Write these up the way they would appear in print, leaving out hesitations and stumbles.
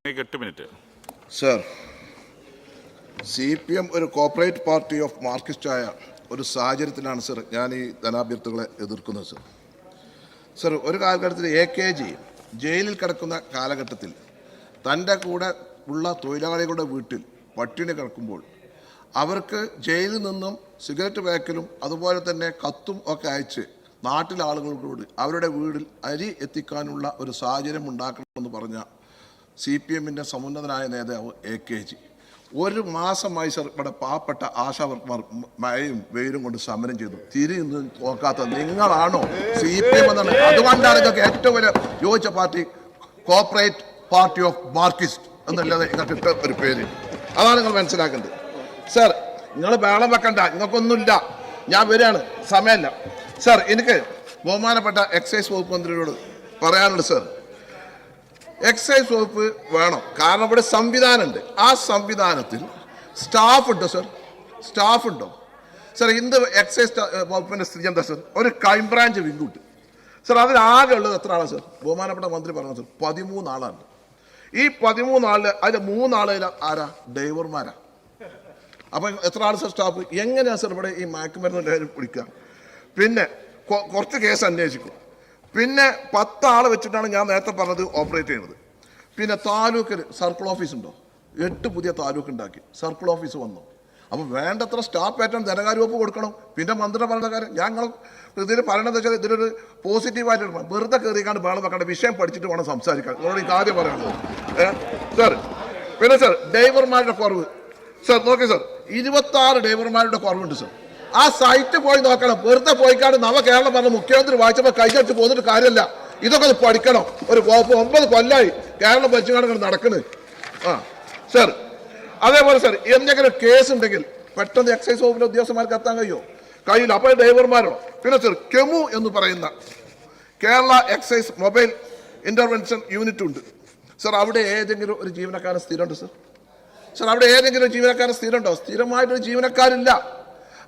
8 minute. Sir, CPM ഒരു corporate party of മാർക്സിസ്റ്റായ ഒരു സാഹചര്യത്തിലാണ് സർ ഞാൻ ഈ ധനാഭ്യർത്ഥികളെ എതിർക്കുന്നത്. സർ, ഒരു കാലഘട്ടത്തിൽ AKG ജയിലിൽ കിടക്കുന്ന കാലഘട്ടത്തിൽ തൻ്റെ കൂടെ ഉള്ള തൊഴിലാളികളുടെ വീട്ടിൽ പട്ടിണി കിടക്കുമ്പോൾ അവർക്ക് ജയിലിൽ നിന്നും സിഗരറ്റ് പാക്കലും അതുപോലെ തന്നെ കത്തും ഒക്കെ അയച്ച് നാട്ടിലെ ആളുകളോട് അവരുടെ വീട്ടിൽ അരി എത്തിക്കാനുള്ള ഒരു സാഹചര്യം ഉണ്ടാക്കണമെന്ന് പറഞ്ഞ CPMൻ്റെ സമുന്നതനായ നേതാവ് AKG ഒരു മാസമായി സർ ഇവിടെ പാവപ്പെട്ട ആശാവർക്കർമാർ മഴയും വെയിലും കൊണ്ട് സമരം ചെയ്തു. തിരിഞ്ഞു നോക്കാത്ത നിങ്ങളാണോ CPM എന്നാണ്? അതുകൊണ്ടാണ് നിങ്ങൾക്ക് ഏറ്റവും വലിയ യോജിച്ച party corporate party of Marxist എന്നല്ലാതെ നിങ്ങൾക്ക് ഇട്ട ഒരു പേര്. അതാണ് നിങ്ങൾ മനസ്സിലാക്കേണ്ടത്. സർ, നിങ്ങൾ ബഹളം വെക്കണ്ട, നിങ്ങൾക്കൊന്നുമില്ല. ഞാൻ വരികയാണ്, സമയമല്ല. സർ, എനിക്ക് ബഹുമാനപ്പെട്ട എക്സൈസ് വകുപ്പ് മന്ത്രിയോട് പറയാനുണ്ട്. സർ, എക്സൈസ് വകുപ്പ് വേണം. കാരണം ഇവിടെ സംവിധാനമുണ്ട്. ആ സംവിധാനത്തിൽ സ്റ്റാഫ് ഉണ്ടോ സർ? സ്റ്റാഫ് ഉണ്ടോ സർ? ഇന്ത് എക്സൈസ് വകുപ്പിൻ്റെ സ്ഥിതി എന്താ സർ? ഒരു ക്രൈംബ്രാഞ്ച് വിങ്കുണ്ട് സർ. അതിലാകെ ഉള്ളത് എത്ര ആളാണ് സർ? ബഹുമാനപ്പെട്ട മന്ത്രി പറഞ്ഞു സർ, 13 ആളാണ്. ഈ 13 ആളിൽ അതിൽ 3 ആളിൽ ആരാ? ഡ്രൈവർമാരാ. അപ്പം എത്ര ആൾ സർ സ്റ്റാഫ്? എങ്ങനെയാണ് സർ ഇവിടെ ഈ മയക്കുമരുന്ന് പിടിക്കുക? പിന്നെ കുറച്ച് കേസ് അന്വേഷിക്കും. പിന്നെ 10 ആളെ വെച്ചിട്ടാണ് ഞാൻ നേരത്തെ പറഞ്ഞത് ഓപ്പറേറ്റ് ചെയ്യുന്നത്. പിന്നെ താലൂക്കിൽ സർക്കിൾ ഓഫീസ് ഉണ്ടോ? 8 പുതിയ താലൂക്ക് ഉണ്ടാക്കി, സർക്കിൾ ഓഫീസ് വന്നു. അപ്പോൾ വേണ്ടത്ര സ്റ്റാഫ് പാറ്റേൺ ധനകാര്യ വകുപ്പ് കൊടുക്കണം. പിന്നെ മന്ത്രി പറഞ്ഞ കാര്യം ഞങ്ങൾ ഇതിൽ പറയണമെന്ന് വെച്ചാൽ ഇതിലൊരു പോസിറ്റീവായിട്ട് എടുക്കണം. വെറുതെ കയറിക്കാണ്ട് വേണം വെക്കേണ്ട, വിഷയം പഠിച്ചിട്ട് വേണം സംസാരിക്കാൻ. നിങ്ങളോട് ഈ കാര്യം പറയുന്നത് സർ. പിന്നെ സർ, ഡ്രൈവർമാരുടെ കുറവ് സർ നോക്കി സർ, 26 ഡ്രൈവർമാരുടെ കുറവുണ്ട് സർ. ആ സൈറ്റ് പോയി നോക്കണം. വെറുതെ പോയിക്കാണ്ട് നവകേരളം പറഞ്ഞ മുഖ്യമന്ത്രി വായിച്ചപ്പോൾ കൈകടിച്ച് പോന്നിട്ട് കാര്യമില്ല. ഇതൊക്കെ ഒന്ന് പഠിക്കണം. ഒരു 9 കൊല്ലമായി കേരളം ഭരിച്ചുകൊണ്ട് നടക്കുന്നത്. സർ, അതേപോലെ സർ, എന്തെങ്കിലും കേസ് ഉണ്ടെങ്കിൽ പെട്ടെന്ന് എക്സൈസ് വകുപ്പിന്റെ ഉദ്യോഗസ്ഥന്മാർക്ക് എത്താൻ കഴിയില്ല. അപ്പോൾ ഡ്രൈവർമാരോ. പിന്നെ സർ, കെമു എന്ന് പറയുന്ന Kerala excise mobile intervention unit ഉണ്ട് സർ. അവിടെ ഏതെങ്കിലും ഒരു ജീവനക്കാരൻ സ്ഥിരമുണ്ട് സർ? സർ, അവിടെ ഏതെങ്കിലും ജീവനക്കാരൻ സ്ഥിരമുണ്ടോ? സ്ഥിരമായിട്ടൊരു ജീവനക്കാരില്ല.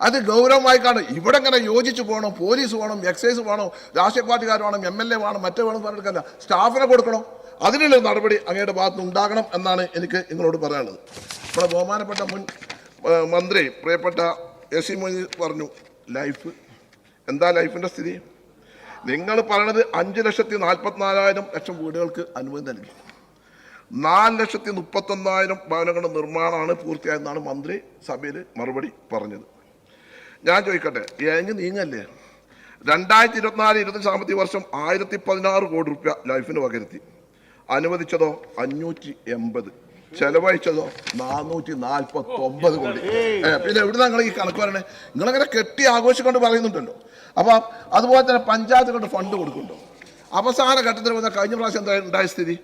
അത് ഗൗരവമായി കാണും. ഇവിടെ ഇങ്ങനെ യോജിച്ച് പോകണം. പോലീസ് വേണം, എക്സൈസ് വേണം, രാഷ്ട്രീയ പാർട്ടിക്കാർ വേണം, MLA വേണം, മറ്റേ വേണം പറഞ്ഞെടുക്കല്ല. സ്റ്റാഫിനെ കൊടുക്കണം. അതിനുള്ള നടപടി അങ്ങയുടെ ഭാഗത്ത് ഉണ്ടാകണം എന്നാണ് എനിക്ക് നിങ്ങളോട് പറയാനുള്ളത്. നമ്മുടെ ബഹുമാനപ്പെട്ട മുൻ മന്ത്രി പ്രിയപ്പെട്ട SC മൊയ്തീൻ പറഞ്ഞു ലൈഫ്. എന്താ ലൈഫിൻ്റെ സ്ഥിതി? നിങ്ങൾ പറയണത് 5,44,000 വീടുകൾക്ക് അനുമതി നൽകി. 4,31,000 ഭവനങ്ങളുടെ നിർമ്മാണമാണ് പൂർത്തിയായെന്നാണ് മന്ത്രി സഭയിൽ മറുപടി പറഞ്ഞത്. ഞാൻ ചോദിക്കട്ടെ, എങ്ങ് നീങ്ങല്ലേ? 2024-25 സാമ്പത്തിക വർഷം 1,016 കോടി രൂപ ലൈഫിന് പകരുത്തി. അനുവദിച്ചതോ 580, ചെലവഴിച്ചതോ 449 കോടി. പിന്നെ എവിടെ നിങ്ങൾ ഈ കണക്ക് പറയണേ? നിങ്ങളങ്ങനെ കെട്ടി ആഘോഷിക്കൊണ്ട് പറയുന്നുണ്ടല്ലോ. അപ്പം അതുപോലെ തന്നെ പഞ്ചായത്തുകളുടെ ഫണ്ട് കൊടുക്കുന്നുണ്ടോ? അവസാന ഘട്ടത്തിൽ വന്ന കഴിഞ്ഞ പ്രാവശ്യം എന്താ ഉണ്ടായ സ്ഥിതി?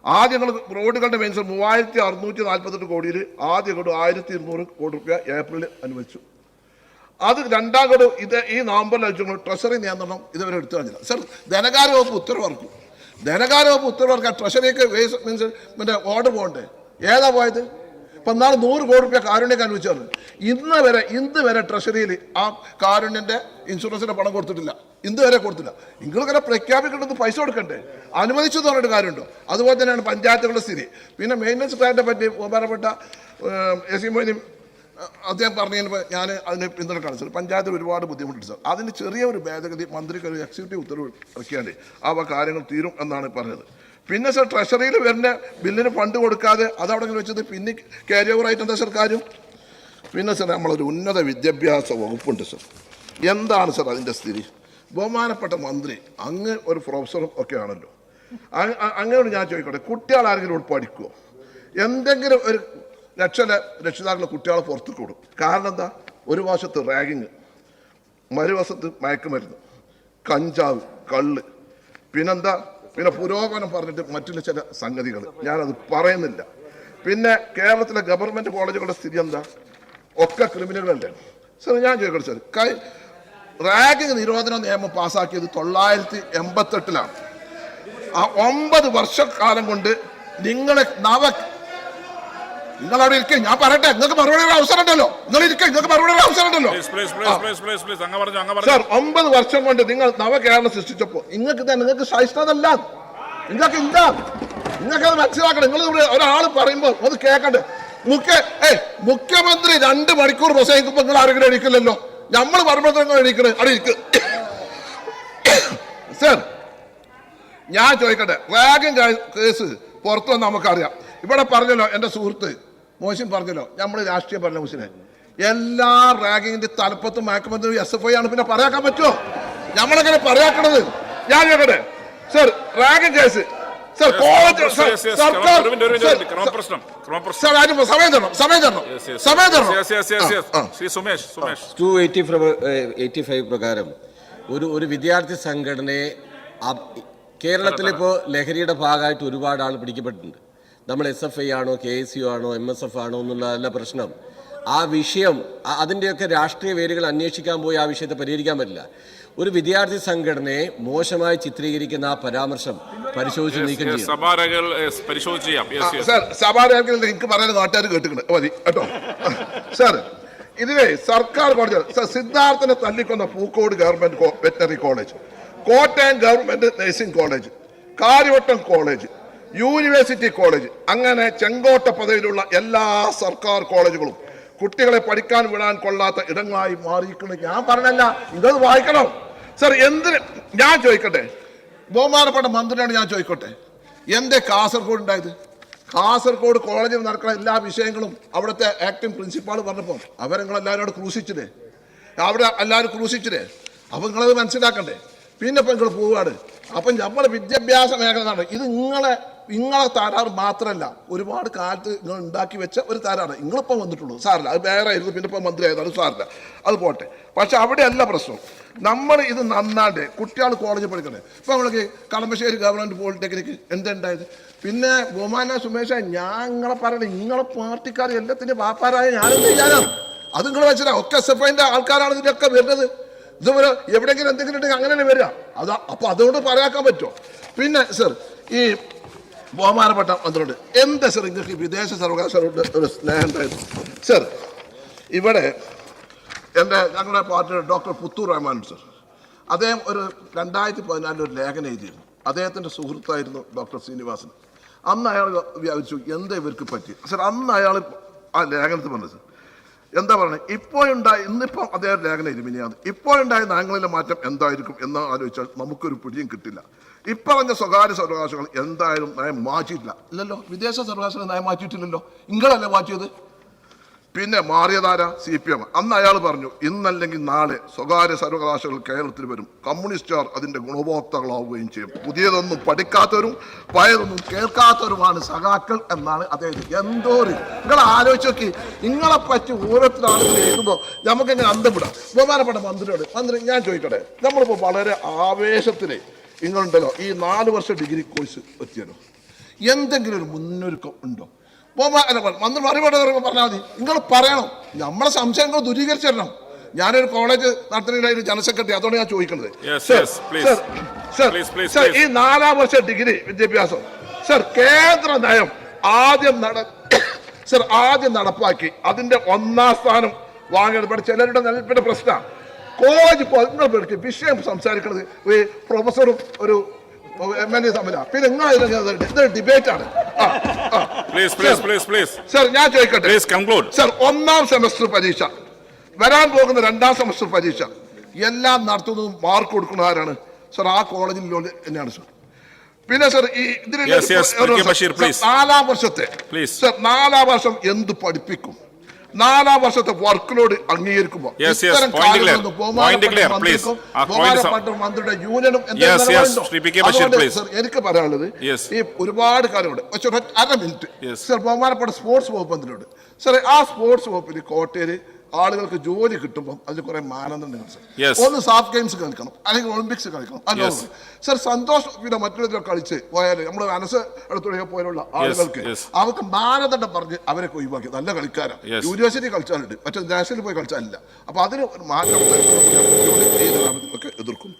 ആദ്യം നിങ്ങൾ റോഡുകളുടെ മെയിൻസ് 3,648 കോടിയിൽ ആദ്യ ഗഡു 1,200 കോടി രൂപ ഏപ്രിലിൽ അനുവദിച്ചു. അത് 2ാം ഗഡു ഈ നവംബറിൽ അയച്ചു. ട്രഷറി നിയന്ത്രണം ഇതുവരെ എടുത്തു കഴിഞ്ഞില്ല സർ. ധനകാര്യ വകുപ്പ് ഉത്തരവിറക്കും. ധനകാര്യ വകുപ്പ് ഉത്തരവിറക്കാൻ ട്രഷറിക്ക് മീൻസ് ഓർഡർ പോകണ്ടേ? ഏതാ പോയത്? ഇപ്പം 100 കോടി രൂപ കാരുണ്യക്ക് അനുവദിച്ചു. ഇന്ന് വരെ ട്രഷറിയിൽ ആ കാരുണ്യൻ്റെ ഇൻഷുറൻസിൻ്റെ പണം കൊടുത്തിട്ടില്ല. ഇന്ന് വരെ കൊടുത്തില്ല. നിങ്ങളിങ്ങനെ പ്രഖ്യാപിക്കേണ്ടത് പൈസ കൊടുക്കണ്ടേ? അനുവദിച്ചു പറഞ്ഞിട്ട് കാര്യമുണ്ടോ? അതുപോലെ തന്നെയാണ് പഞ്ചായത്തുകളുടെ സ്ഥിതി. പിന്നെ മെയിൻ്റനൻസ് പ്ലാനിനെ പറ്റി ബഹുമാനപ്പെട്ട SC മൊയ്തീൻ അദ്ദേഹം പറഞ്ഞതിന് ഞാൻ അതിനെ പിന്തുണക്കാണ് സർ. പഞ്ചായത്തിൽ ഒരുപാട് ബുദ്ധിമുട്ടുണ്ട് സർ. അതിന് ചെറിയൊരു ഭേദഗതി മന്ത്രിക്ക് ഒരു എക്സിക്യൂട്ടീവ് ഉത്തരവ് ഇറക്കിയാൽ ആ കാര്യങ്ങൾ തീരും എന്നാണ് പറഞ്ഞത്. പിന്നെ സർ, ട്രഷറിയിൽ വരുന്ന ബില്ലിന് ഫണ്ട് കൊടുക്കാതെ അതവിടെ വെച്ചത് പിന്നെ ക്യാരി ഓവറായിട്ട് എന്താ സർ കാര്യം? പിന്നെ സർ, നമ്മളൊരു ഉന്നത വിദ്യാഭ്യാസ വകുപ്പുണ്ട് സർ. എന്താണ് സർ അതിൻ്റെ സ്ഥിതി? ബഹുമാനപ്പെട്ട മന്ത്രി അങ്ങ് ഒരു പ്രൊഫസറും ഒക്കെ ആണല്ലോ. അങ്ങനോട് ഞാൻ ചോദിക്കട്ടെ, കുട്ടികൾ ആരെങ്കിലും പഠിക്കുമോ? എന്തെങ്കിലും ഒരു രക്ഷിതാക്കളെ കുട്ടികളെ പുറത്തേക്ക് വിടും. കാരണം എന്താ? ഒരു വശത്ത് റാഗിങ്, മറുവശത്ത് മയക്കുമരുന്ന്, കഞ്ചാവ്, കള്ള്, പിന്നെന്താ, പിന്നെ പുരോഗമനം പറഞ്ഞിട്ട് മറ്റുള്ള ചില സംഗതികൾ ഞാനത് പറയുന്നില്ല. പിന്നെ കേരളത്തിലെ ഗവൺമെൻറ് കോളേജുകളുടെ സ്ഥിതി എന്താ? ഒക്കെ ക്രിമിനലുകളുടെ. സർ, ഞാൻ ചോദിക്കട്ടെ സർ, റാഗിങ് നിരോധന നിയമം പാസ്സാക്കിയത് 1988-ലാണ്. ആ 9 വർഷക്കാലം കൊണ്ട് നിങ്ങളെ നിങ്ങളവിടെ ഇരിക്കും. ഞാൻ പറയട്ടെ, നിങ്ങൾക്ക് മറുപടി അവസരം ഉണ്ടല്ലോ. നിങ്ങൾ ഇരിക്കും, നിങ്ങൾക്ക് മറുപടി അവസരം ഉണ്ടല്ലോ. സാർ, 9 വർഷം കൊണ്ട് നിങ്ങൾ നവകേരളം സൃഷ്ടിച്ചപ്പോൾ നിങ്ങൾക്ക് സഹിഷ്ണുതല്ല. നിങ്ങൾക്ക് ഇല്ല. നിങ്ങൾക്കത് മനസ്സിലാക്കണം. നിങ്ങൾ ഒരാൾ പറയുമ്പോൾ ഒന്ന് കേൾക്കണ്ടേ? മുഖ്യമന്ത്രി 2 മണിക്കൂർ പ്രസംഗിക്കുമ്പോൾ നിങ്ങൾ ആരെങ്കിലും എണീക്കില്ലല്ലോ. നമ്മൾ പറയുമ്പോൾ എണീക്കണേ അവിടെ ഇരിക്കും. സർ, ഞാൻ ചോദിക്കട്ടെ, റാഗിംഗ് കേസ് പുറത്തു വന്ന് നമുക്കറിയാം. ഇവിടെ പറഞ്ഞല്ലോ എൻ്റെ സുഹൃത്ത് മോശം പറഞ്ഞല്ലോ, നമ്മൾ രാഷ്ട്രീയം പറഞ്ഞ മുസ്ലിം എല്ലാ റാഗിങ്ങിന്റെ തലപ്പത്തും മയക്കുമരുന്ന് SFI ആണ്. പിന്നെ പറയാക്കാൻ പറ്റുമോ? നമ്മളെങ്ങനെ പറയാക്കണത്? ഞാൻ ചോദിക്കട്ടെ sir, ragging case sir, college സർക്കാർ സമയം തരണം. 285 പ്രകാരം ഒരു വിദ്യാർത്ഥി സംഘടനയെ കേരളത്തിലിപ്പോൾ ലഹരിയുടെ ഭാഗമായിട്ട് ഒരുപാട് ആൾ പിടിക്കപ്പെട്ടിട്ടുണ്ട്. നമ്മൾ SFI ആണോ KSU ആണോ MSF ആണോ എന്നുള്ളതല്ല പ്രശ്നം. ആ വിഷയം അതിൻ്റെയൊക്കെ രാഷ്ട്രീയ വേരുകൾ അന്വേഷിക്കാൻ പോയി ആ വിഷയത്തെ പരിഹരിക്കാൻ പറ്റില്ല. ഒരു വിദ്യാർത്ഥി സംഘടനയെ മോശമായി ചിത്രീകരിക്കുന്ന ആ പരാമർശം പരിശോധിച്ച് നീക്കം ചെയ്യും. എനിക്ക് പറയാൻ നാട്ടുകാർ കേട്ടിട്ടുണ്ട് മതി കേട്ടോ. സാർ, ഇതിലെ സർക്കാർ കോളേജ് സിദ്ധാർത്ഥനെ തല്ലിക്കൊന്ന Pookode government veterinary college, Kottayam government nursing college, Kariavattom college, university college, അങ്ങനെ ചെങ്കോട്ട പദവിയിലുള്ള എല്ലാ സർക്കാർ കോളേജുകളും കുട്ടികളെ പഠിക്കാൻ വിടാൻ കൊള്ളാത്ത ഇടങ്ങളായി മാറിയിരിക്കുന്നു. ഞാൻ പറഞ്ഞല്ല, ഇതൊന്ന് വായിക്കണം സർ. എന്തിന് ഞാൻ ചോദിക്കട്ടെ, ബഹുമാനപ്പെട്ട മന്ത്രിയോട് ഞാൻ ചോദിക്കട്ടെ, എന്തേ കാസർഗോഡ് ഉണ്ടായത്? കാസർഗോഡ് കോളേജിൽ നടക്കുന്ന എല്ലാ വിഷയങ്ങളും അവിടുത്തെ ആക്ടിംഗ് പ്രിൻസിപ്പാൾ പറഞ്ഞപ്പോൾ അവരെല്ലാവരും ക്രൂശിച്ചില്ലേ? അവിടെ എല്ലാവരും ക്രൂശിച്ചില്ലേ? അപ്പം നിങ്ങളത് മനസ്സിലാക്കണ്ടേ? പിന്നെ ഇപ്പം നിങ്ങൾ പോവുകയാണ്. അപ്പം നമ്മുടെ വിദ്യാഭ്യാസ മേഖലയാണ് ഇത്. നിങ്ങളെ തകരാറ് മാത്രമല്ല, ഒരുപാട് കാലത്ത് നിങ്ങൾ ഉണ്ടാക്കി വെച്ച ഒരു തകരാറ് നിങ്ങളിപ്പം വന്നിട്ടുള്ളൂ. സാറില്ല, അത് വേറെ ആയിരുന്നു. പിന്നെ ഇപ്പം മന്ത്രി ആയതാണ്, സാറില്ല, അത് പോട്ടെ. പക്ഷെ അവിടെയല്ല പ്രശ്നം. നമ്മൾ ഇത് നന്നാണ്ട് കുട്ടികൾ കോളേജിൽ പഠിക്കണേ. ഇപ്പം നമ്മൾക്ക് കളമശ്ശേരി ഗവൺമെൻറ് പോളിടെക്നിക്ക് എന്തുണ്ടായത്? പിന്നെ ബഹുമാന സുമേഷ, ഞാൻ നിങ്ങളെ പറയണേ, നിങ്ങളെ പാർട്ടിക്കാർ എല്ലാത്തിൻ്റെ വാപ്പാരായ ഞാനെന്ത് ചെയ്യാനാണ്? അത് നിങ്ങൾ വെച്ചാൽ ഒക്കെ SFIൻ്റെ ആൾക്കാരാണ് ഇതിൻ്റെയൊക്കെ വരുന്നത്. ഇതുപോലെ എവിടെയെങ്കിലും എന്തെങ്കിലും ഉണ്ടെങ്കിൽ അങ്ങനെയല്ലേ വരിക. അപ്പോൾ അതുകൊണ്ട് പറയാക്കാൻ പറ്റുമോ? പിന്നെ സർ, ഈ ബഹുമാനപ്പെട്ട മന്ത്രിയോട് എന്താ സർ നിങ്ങൾക്ക് വിദേശ സർവകലാശാലയുടെ ഒരു സ്നേഹം ഉണ്ടായിരുന്നു? സർ, ഇവിടെ ഞങ്ങളുടെ പാർട്ടിയുടെ ഡോക്ടർ പുത്തൂർ റഹ്മാൻ സർ, അദ്ദേഹം ഒരു 2014 ഒരു ലേഖനം എഴുതിയിരുന്നു. അദ്ദേഹത്തിൻ്റെ സുഹൃത്തായിരുന്നു ഡോക്ടർ ശ്രീനിവാസൻ. അന്ന് അയാൾ വിചാരിച്ചു എന്താ ഇവർക്ക് പറ്റി. സർ, അന്ന് അയാൾ ആ ലേഖനത്തിൽ പറഞ്ഞു സർ, എന്താ പറയുന്നത്, ഇന്നിപ്പം അദ്ദേഹം ലേഖനം ഇരുമിനിയാണ്, ഇപ്പോഴുണ്ടായ നയങ്ങളിലെ മാറ്റം എന്തായിരിക്കും എന്ന് ആലോചിച്ചാൽ നമുക്കൊരു പിടിയും കിട്ടില്ല. ഇപ്പറഞ്ഞ സ്വകാര്യ സർവകലാശാലകൾ എന്തായാലും നയം മാറ്റിയിട്ടില്ല. ഇല്ലല്ലോ, വിദേശ സർവകലാശാല നയം മാറ്റിയിട്ടില്ലല്ലോ, നിങ്ങളല്ലേ മാറ്റിയത്? പിന്നെ മാറിയതാര? CPM. അന്ന് അയാൾ പറഞ്ഞു ഇന്നല്ലെങ്കിൽ നാളെ സ്വകാര്യ സർവകലാശാലകൾ കേരളത്തിൽ വരും, കമ്മ്യൂണിസ്റ്റുകാർ അതിൻ്റെ ഗുണഭോക്താക്കളാവുകയും ചെയ്യും. പുതിയതൊന്നും പഠിക്കാത്തവരും പഴയതൊന്നും കേൾക്കാത്തവരുമാണ് സഖാക്കൾ എന്നാണ് അദ്ദേഹം. എന്തോര് നിങ്ങൾ ആലോചിച്ച് നോക്കി. നിങ്ങളെ പറ്റി ഓരോരുത്തർ ആളുകൾ എഴുതുമ്പോൾ നമുക്കെങ്ങനെ അന്തം വിടാം. ബഹുമാനപ്പെട്ട മന്ത്രി, ഞാൻ ചോദിക്കട്ടെ, നമ്മളിപ്പോൾ വളരെ ആവേശത്തിൽ നിങ്ങളുണ്ടല്ലോ ഈ 4 വർഷ ഡിഗ്രി കോഴ്സ് എത്തിയല്ലോ, എന്തെങ്കിലും ഒരു മുന്നൊരുക്കം ഉണ്ടോ? മന്ത്രി മറുപടി പറഞ്ഞാൽ മതി. നിങ്ങൾ പറയണം, നമ്മളെ സംശയങ്ങൾ ദൂരീകരിച്ചു തരണം. ഞാനൊരു കോളേജ് നടത്തുന്നതിന് ജനറൽ സെക്രട്ടറി, അതുകൊണ്ട് ഞാൻ ചോദിക്കുന്നത്. സർ, ഈ 4ാം വർഷ ഡിഗ്രി വിദ്യാഭ്യാസം സർ, കേന്ദ്ര നയം ആദ്യം നടപ്പാക്കി അതിന്റെ 1ാം സ്ഥാനം വാങ്ങിയത് ചിലരുടെ നിലപ്പിന്റെ പ്രശ്നമാണ്. കോളേജ് നിങ്ങൾ വിഷയം സംസാരിക്കുന്നത് പ്രൊഫസറും ഒരു MLA തമ്മിലാണ്. പിന്നെ നിങ്ങൾ ഡിബേറ്റ് ആണ്. സർ, ഞാൻ ചോദിക്കട്ടെ സർ, 1ാം സെമസ്റ്റർ പരീക്ഷ, വരാൻ പോകുന്ന 2ാം സെമസ്റ്റർ പരീക്ഷ എല്ലാം നടത്തുന്നതും മാർക്ക് കൊടുക്കുന്ന ആരാണ് സർ? ആ കോളേജിൽ തന്നെയാണ് സർ. പിന്നെ സർ, ഈ ഇതിൽ 4ാം വർഷത്തെ സർ, 4ാം വർഷം എന്ത് പഠിപ്പിക്കും? 4ാം വർഷത്തെ വർക്ക് ലോഡ് അംഗീകരിക്കുമ്പോൾ മന്ത്രിയുടെ യൂണിയനും എനിക്ക് പറയാനുള്ളത് ഈ ഒരുപാട് കാര്യമുണ്ട്. പക്ഷെ 1/2 മിനിറ്റ് സർ, ബഹുമാനപ്പെട്ട സ്പോർട്സ് വകുപ്പ് മന്ത്രിയോട് സാർ, ആ സ്പോർട്സ് വകുപ്പിൽ കോട്ടയിൽ ആളുകൾക്ക് ജോലി കിട്ടുമ്പോൾ അതിന് കുറെ മാനദണ്ഡങ്ങൾ സർ. ഒന്ന് സാഫ് ഗെയിംസ് കളിക്കണം, അല്ലെങ്കിൽ ഒളിമ്പിക്സ് കളിക്കണം. അല്ല സർ, സന്തോഷ് പിന്നെ മറ്റുള്ള കളിച്ച് പോയാൽ നമ്മുടെ മനസ്സ് എടുത്തുള്ള പോലുള്ള ആളുകൾക്ക് അവർക്ക് മാനദണ്ഡം പറഞ്ഞ് അവരെ ഒഴിവാക്കി. നല്ല കളിക്കാരാണ്, യൂണിവേഴ്സിറ്റി കളിച്ചാലുണ്ട്, മറ്റേ നാഷണലിൽ പോയി കളിച്ചാലില്ല. അപ്പൊ അതിന് ഒരു മാറ്റം എതിർക്കും.